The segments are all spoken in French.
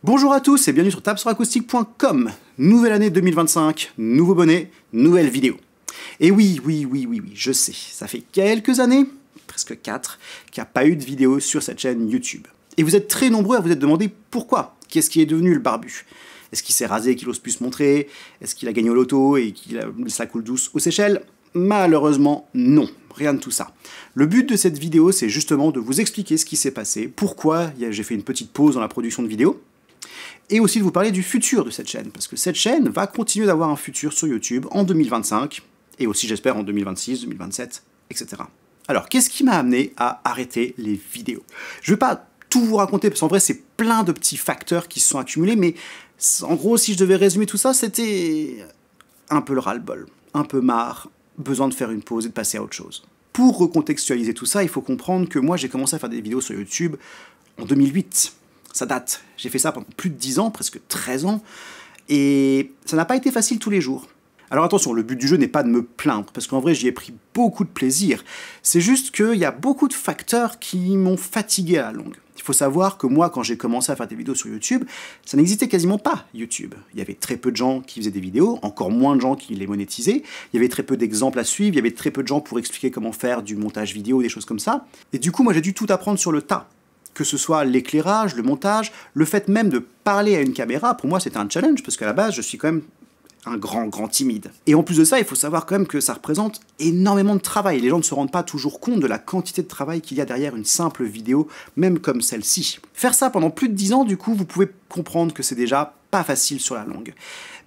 Bonjour à tous et bienvenue sur tabsoracoustique.com. Nouvelle année 2025, nouveau bonnet, nouvelle vidéo. Et oui, je sais, ça fait quelques années, presque 4, qu'il n'y a pas eu de vidéo sur cette chaîne YouTube. Et vous êtes très nombreux à vous être demandé pourquoi. Qu'est-ce qui est devenu le barbu? Est-ce qu'il s'est rasé et qu'il n'ose plus se montrer? Est-ce qu'il a gagné au loto et qu'il a laissé la coule douce aux Seychelles? Malheureusement, non. Rien de tout ça. Le but de cette vidéo, c'est justement de vous expliquer ce qui s'est passé, pourquoi j'ai fait une petite pause dans la production de vidéos, et aussi de vous parler du futur de cette chaîne, parce que cette chaîne va continuer d'avoir un futur sur YouTube en 2025, et aussi j'espère en 2026, 2027, etc. Alors, qu'est-ce qui m'a amené à arrêter les vidéos? Je ne vais pas tout vous raconter, parce qu'en vrai, c'est plein de petits facteurs qui se sont accumulés, mais en gros, si je devais résumer tout ça, c'était un peu le ras-le-bol, un peu marre, besoin de faire une pause et de passer à autre chose. Pour recontextualiser tout ça, il faut comprendre que moi, j'ai commencé à faire des vidéos sur YouTube en 2008. Ça date. J'ai fait ça pendant plus de 10 ans, presque 13 ans, et ça n'a pas été facile tous les jours. Alors attention, le but du jeu n'est pas de me plaindre, parce qu'en vrai, j'y ai pris beaucoup de plaisir. C'est juste qu'il y a beaucoup de facteurs qui m'ont fatigué à la longue. Il faut savoir que moi, quand j'ai commencé à faire des vidéos sur YouTube, ça n'existait quasiment pas, YouTube. Il y avait très peu de gens qui faisaient des vidéos, encore moins de gens qui les monétisaient, il y avait très peu d'exemples à suivre, il y avait très peu de gens pour expliquer comment faire du montage vidéo, des choses comme ça. Et du coup, moi, j'ai dû tout apprendre sur le tas. Que ce soit l'éclairage, le montage, le fait même de parler à une caméra, pour moi, c'était un challenge, parce qu'à la base, je suis quand même un grand timide. Et en plus de ça, il faut savoir quand même que ça représente énormément de travail. Les gens ne se rendent pas toujours compte de la quantité de travail qu'il y a derrière une simple vidéo, même comme celle-ci. Faire ça pendant plus de 10 ans, du coup, vous pouvez comprendre que c'est déjà pas facile sur la longue.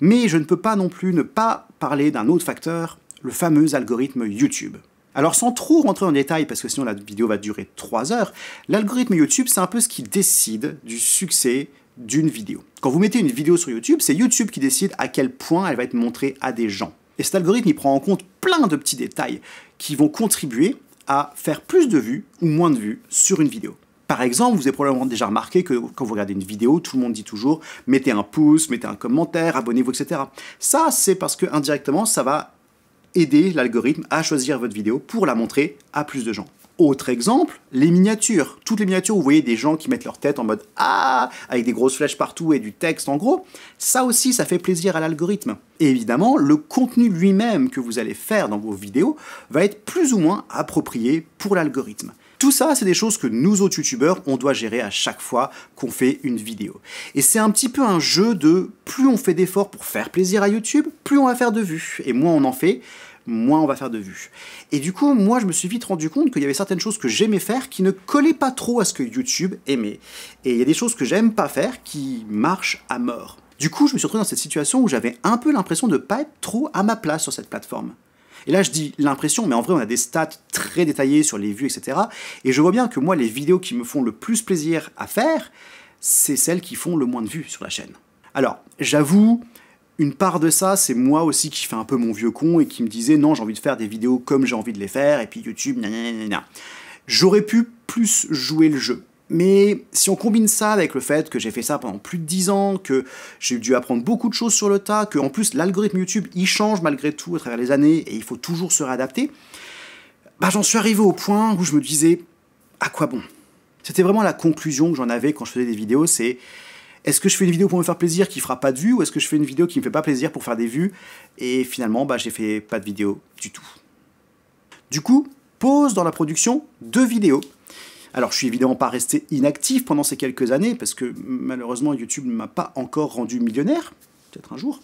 Mais je ne peux pas non plus ne pas parler d'un autre facteur, le fameux algorithme YouTube. Alors sans trop rentrer en détail, parce que sinon la vidéo va durer 3 heures, l'algorithme YouTube, c'est un peu ce qui décide du succès d'une vidéo. Quand vous mettez une vidéo sur YouTube, c'est YouTube qui décide à quel point elle va être montrée à des gens. Et cet algorithme, il prend en compte plein de petits détails qui vont contribuer à faire plus de vues ou moins de vues sur une vidéo. Par exemple, vous avez probablement déjà remarqué que quand vous regardez une vidéo, tout le monde dit toujours « mettez un pouce, mettez un commentaire, abonnez-vous, etc. » Ça, c'est parce que indirectement, ça va aider l'algorithme à choisir votre vidéo pour la montrer à plus de gens. Autre exemple, les miniatures. Toutes les miniatures où vous voyez des gens qui mettent leur tête en mode « Ah !» avec des grosses flèches partout et du texte en gros, ça aussi, ça fait plaisir à l'algorithme. Et évidemment, le contenu lui-même que vous allez faire dans vos vidéos va être plus ou moins approprié pour l'algorithme. Tout ça, c'est des choses que nous autres youtubeurs, on doit gérer à chaque fois qu'on fait une vidéo. Et c'est un petit peu un jeu de plus on fait d'efforts pour faire plaisir à YouTube, plus on va faire de vues. Et moins on en fait, moins on va faire de vues. Et du coup, moi, je me suis vite rendu compte qu'il y avait certaines choses que j'aimais faire qui ne collaient pas trop à ce que YouTube aimait. Et il y a des choses que j'aime pas faire qui marchent à mort. Du coup, je me suis retrouvé dans cette situation où j'avais un peu l'impression de ne pas être trop à ma place sur cette plateforme. Et là, je dis l'impression, mais en vrai, on a des stats très détaillées sur les vues, etc. Et je vois bien que moi, les vidéos qui me font le plus plaisir à faire, c'est celles qui font le moins de vues sur la chaîne. Alors, j'avoue, une part de ça, c'est moi aussi qui fais un peu mon vieux con et qui me disait « Non, j'ai envie de faire des vidéos comme j'ai envie de les faire, et puis YouTube, gna. J'aurais pu plus jouer le jeu. Mais si on combine ça avec le fait que j'ai fait ça pendant plus de 10 ans, que j'ai dû apprendre beaucoup de choses sur le tas, que en plus l'algorithme YouTube, il change malgré tout à travers les années, et il faut toujours se réadapter, bah j'en suis arrivé au point où je me disais « À quoi bon ?» C'était vraiment la conclusion que j'en avais quand je faisais des vidéos, c'est est-ce que je fais une vidéo pour me faire plaisir qui fera pas de vues, ou est-ce que je fais une vidéo qui me fait pas plaisir pour faire des vues, et finalement, bah j'ai fait pas de vidéo du tout. Du coup, pause dans la production de vidéos. Alors, je suis évidemment pas resté inactif pendant ces quelques années, parce que malheureusement, YouTube ne m'a pas encore rendu millionnaire, peut-être un jour,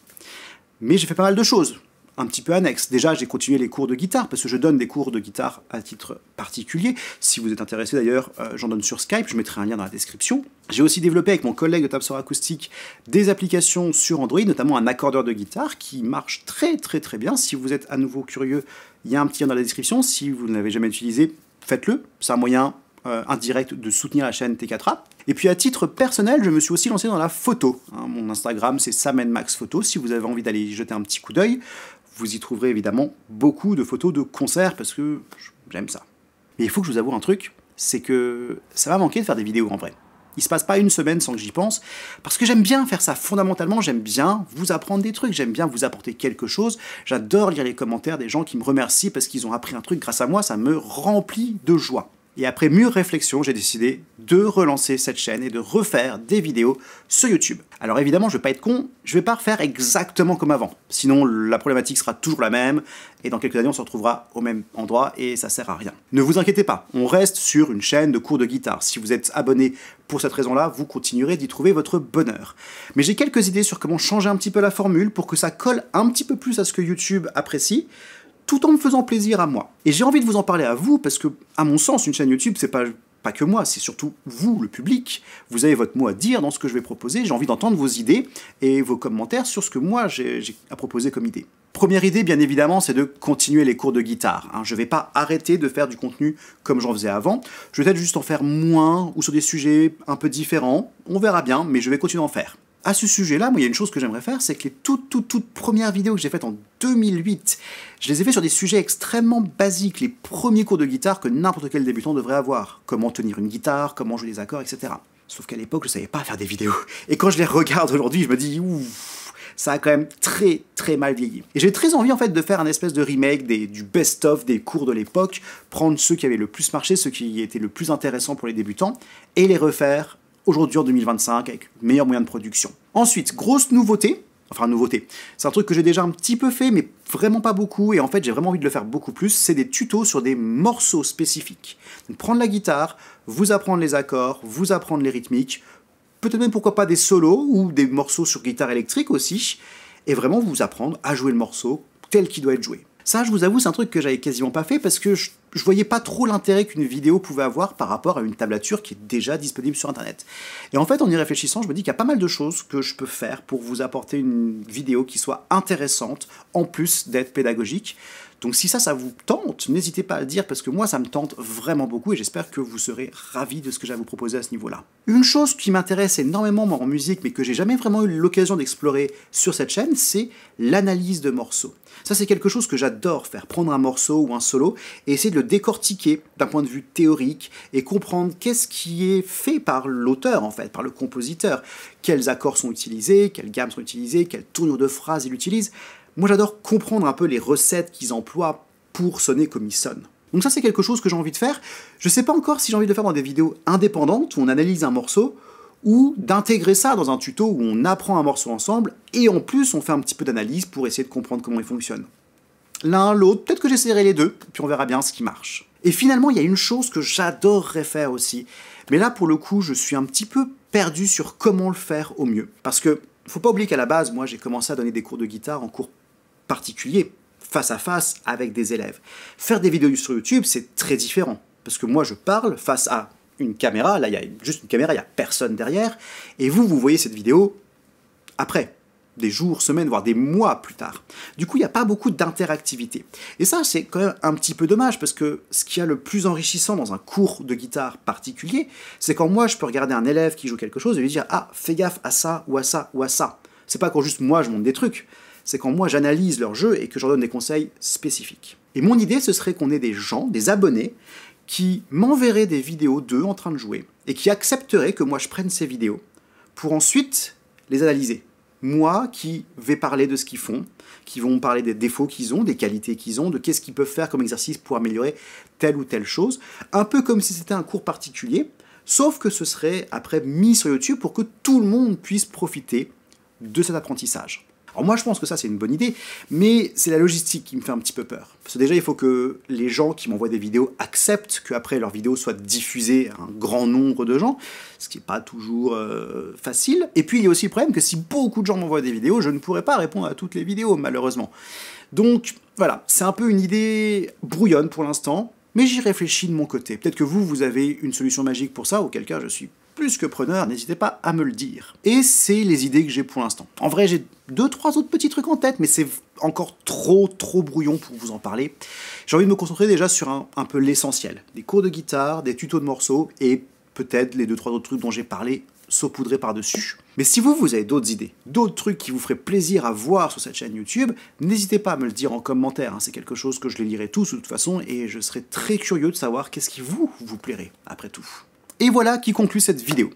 mais j'ai fait pas mal de choses, un petit peu annexes. Déjà, j'ai continué les cours de guitare, parce que je donne des cours de guitare à titre particulier. Si vous êtes intéressé d'ailleurs, j'en donne sur Skype, je mettrai un lien dans la description. J'ai aussi développé avec mon collègue de Tabsor Acoustique des applications sur Android, notamment un accordeur de guitare qui marche très bien. Si vous êtes à nouveau curieux, il y a un petit lien dans la description. Si vous ne l'avez jamais utilisé, faites-le. C'est un moyen indirect de soutenir la chaîne T4A. Et puis à titre personnel, je me suis aussi lancé dans la photo. Mon Instagram, c'est SamandMaxPhoto. Si vous avez envie d'aller y jeter un petit coup d'œil, vous y trouverez évidemment beaucoup de photos de concerts parce que j'aime ça. Mais il faut que je vous avoue un truc, c'est que ça m'a manqué de faire des vidéos en vrai. Il se passe pas une semaine sans que j'y pense, parce que j'aime bien faire ça fondamentalement, j'aime bien vous apprendre des trucs, j'aime bien vous apporter quelque chose, j'adore lire les commentaires des gens qui me remercient parce qu'ils ont appris un truc grâce à moi, ça me remplit de joie. Et après mûre réflexion, j'ai décidé de relancer cette chaîne et de refaire des vidéos sur YouTube. Alors évidemment, je vais pas être con, je vais pas refaire exactement comme avant. Sinon, la problématique sera toujours la même, et dans quelques années, on se retrouvera au même endroit, et ça sert à rien. Ne vous inquiétez pas, on reste sur une chaîne de cours de guitare. Si vous êtes abonné pour cette raison-là, vous continuerez d'y trouver votre bonheur. Mais j'ai quelques idées sur comment changer un petit peu la formule pour que ça colle un petit peu plus à ce que YouTube apprécie, tout en me faisant plaisir à moi. Et j'ai envie de vous en parler à vous, parce que, à mon sens, une chaîne YouTube, c'est pas que moi, c'est surtout vous, le public. Vous avez votre mot à dire dans ce que je vais proposer, j'ai envie d'entendre vos idées et vos commentaires sur ce que moi j'ai à proposer comme idée. Première idée, bien évidemment, c'est de continuer les cours de guitare. Je vais pas arrêter de faire du contenu comme j'en faisais avant, je vais peut-être juste en faire moins, ou sur des sujets un peu différents, on verra bien, mais je vais continuer à en faire. À ce sujet-là, moi, il y a une chose que j'aimerais faire, c'est que les toutes premières vidéos que j'ai faites en 2008, je les ai fait sur des sujets extrêmement basiques, les premiers cours de guitare que n'importe quel débutant devrait avoir. Comment tenir une guitare, comment jouer des accords, etc. Sauf qu'à l'époque, je savais pas faire des vidéos. Et quand je les regarde aujourd'hui, je me dis, ouf, ça a quand même très mal vieilli. Et j'ai très envie en fait de faire un espèce de remake du best-of des cours de l'époque, prendre ceux qui avaient le plus marché, ceux qui étaient le plus intéressants pour les débutants, et les refaire aujourd'hui en 2025 avec meilleurs moyens de production. Ensuite, grosse nouveauté, c'est un truc que j'ai déjà un petit peu fait, mais vraiment pas beaucoup, et en fait j'ai vraiment envie de le faire beaucoup plus, c'est des tutos sur des morceaux spécifiques. Donc prendre la guitare, vous apprendre les accords, vous apprendre les rythmiques, peut-être même pourquoi pas des solos, ou des morceaux sur guitare électrique aussi, et vraiment vous apprendre à jouer le morceau tel qu'il doit être joué. Ça, je vous avoue, c'est un truc que j'avais quasiment pas fait parce que je voyais pas trop l'intérêt qu'une vidéo pouvait avoir par rapport à une tablature qui est déjà disponible sur Internet. Et en fait, en y réfléchissant, je me dis qu'il y a pas mal de choses que je peux faire pour vous apporter une vidéo qui soit intéressante, en plus d'être pédagogique. Donc si ça vous tente, n'hésitez pas à le dire parce que moi ça me tente vraiment beaucoup et j'espère que vous serez ravis de ce que j'ai à vous proposer à ce niveau-là. Une chose qui m'intéresse énormément en musique mais que j'ai jamais vraiment eu l'occasion d'explorer sur cette chaîne, c'est l'analyse de morceaux. Ça c'est quelque chose que j'adore faire, prendre un morceau ou un solo et essayer de le décortiquer d'un point de vue théorique et comprendre qu'est-ce qui est fait par l'auteur en fait, par le compositeur. Quels accords sont utilisés, quelles gammes sont utilisées, quelle tournure de phrase il utilise. Moi, j'adore comprendre un peu les recettes qu'ils emploient pour sonner comme ils sonnent. Donc ça, c'est quelque chose que j'ai envie de faire. Je sais pas encore si j'ai envie de le faire dans des vidéos indépendantes où on analyse un morceau ou d'intégrer ça dans un tuto où on apprend un morceau ensemble et en plus, on fait un petit peu d'analyse pour essayer de comprendre comment il fonctionne. L'un, l'autre, peut-être que j'essaierai les deux, puis on verra bien ce qui marche. Et finalement, il y a une chose que j'adorerais faire aussi. Mais là, pour le coup, je suis un petit peu perdu sur comment le faire au mieux. Parce que, faut pas oublier qu'à la base, moi, j'ai commencé à donner des cours de guitare en cours particulier, face à face avec des élèves. Faire des vidéos sur YouTube, c'est très différent. Parce que moi, je parle face à une caméra, là, il y a juste une caméra, il n'y a personne derrière, et vous voyez cette vidéo après, des jours, semaines, voire des mois plus tard. Du coup, il n'y a pas beaucoup d'interactivité. Et ça, c'est quand même un petit peu dommage, parce que ce qui est le plus enrichissant dans un cours de guitare particulier, c'est quand moi, je peux regarder un élève qui joue quelque chose et lui dire « Ah, fais gaffe à ça, ou à ça, ou à ça ». C'est pas quand juste moi, je montre des trucs. C'est quand moi j'analyse leur jeu et que je leur donne des conseils spécifiques. Et mon idée, ce serait qu'on ait des gens, des abonnés, qui m'enverraient des vidéos d'eux en train de jouer, et qui accepteraient que moi je prenne ces vidéos, pour ensuite les analyser. Moi qui vais parler de ce qu'ils font, qui vont parler des défauts qu'ils ont, des qualités qu'ils ont, de qu'est-ce qu'ils peuvent faire comme exercice pour améliorer telle ou telle chose, un peu comme si c'était un cours particulier, sauf que ce serait après mis sur YouTube pour que tout le monde puisse profiter de cet apprentissage. Alors moi je pense que ça c'est une bonne idée, mais c'est la logistique qui me fait un petit peu peur. Parce que déjà il faut que les gens qui m'envoient des vidéos acceptent qu'après leurs vidéos soient diffusées à un grand nombre de gens, ce qui n'est pas toujours facile. Et puis il y a aussi le problème que si beaucoup de gens m'envoient des vidéos, je ne pourrai pas répondre à toutes les vidéos malheureusement. Donc voilà, c'est un peu une idée brouillonne pour l'instant, mais j'y réfléchis de mon côté. Peut-être que vous avez une solution magique pour ça, auquel cas je suis plus que preneur, n'hésitez pas à me le dire. Et c'est les idées que j'ai pour l'instant. En vrai, j'ai 2-3 autres petits trucs en tête, mais c'est encore trop brouillon pour vous en parler. J'ai envie de me concentrer déjà sur un peu l'essentiel. Des cours de guitare, des tutos de morceaux, et peut-être les 2-3 autres trucs dont j'ai parlé saupoudrés par-dessus. Mais si vous avez d'autres idées, d'autres trucs qui vous feraient plaisir à voir sur cette chaîne YouTube, n'hésitez pas à me le dire en commentaire. C'est quelque chose que je les lirai tous de toute façon, et je serais très curieux de savoir qu'est-ce qui vous plairait, après tout. Et voilà qui conclut cette vidéo.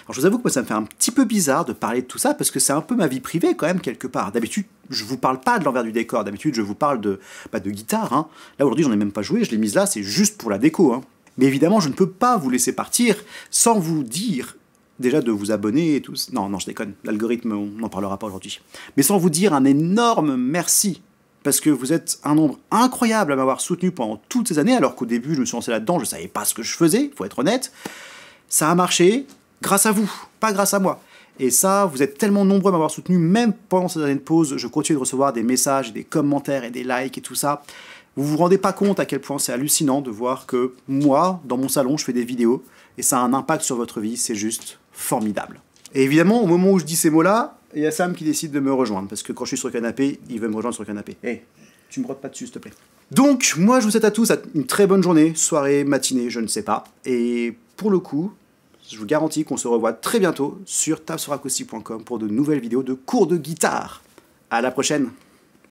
Alors je vous avoue que moi ça me fait un petit peu bizarre de parler de tout ça, parce que c'est un peu ma vie privée quand même quelque part. D'habitude, je vous parle pas de l'envers du décor, d'habitude je vous parle de guitare. Là aujourd'hui j'en ai même pas joué, je l'ai mise là, c'est juste pour la déco. Mais évidemment, je ne peux pas vous laisser partir sans vous dire déjà de vous abonner et tout. Non, je déconne, l'algorithme, on n'en parlera pas aujourd'hui. Mais sans vous dire un énorme merci, parce que vous êtes un nombre incroyable à m'avoir soutenu pendant toutes ces années, alors qu'au début, je me suis lancé là-dedans, je ne savais pas ce que je faisais, il faut être honnête. Ça a marché grâce à vous, pas grâce à moi. Et ça, vous êtes tellement nombreux à m'avoir soutenu, même pendant ces années de pause, je continue de recevoir des messages, des commentaires et des likes et tout ça. Vous vous rendez pas compte à quel point c'est hallucinant de voir que moi, dans mon salon, je fais des vidéos, et ça a un impact sur votre vie, c'est juste formidable. Et évidemment, au moment où je dis ces mots-là, il y a Sam qui décide de me rejoindre, parce que quand je suis sur le canapé, il veut me rejoindre sur le canapé. Hé, tu me rotes pas dessus, s'il te plaît. Donc, moi, je vous souhaite à tous une très bonne journée, soirée, matinée, je ne sais pas. Et pour le coup, je vous garantis qu'on se revoit très bientôt sur tabsuracoustic.com pour de nouvelles vidéos de cours de guitare. À la prochaine!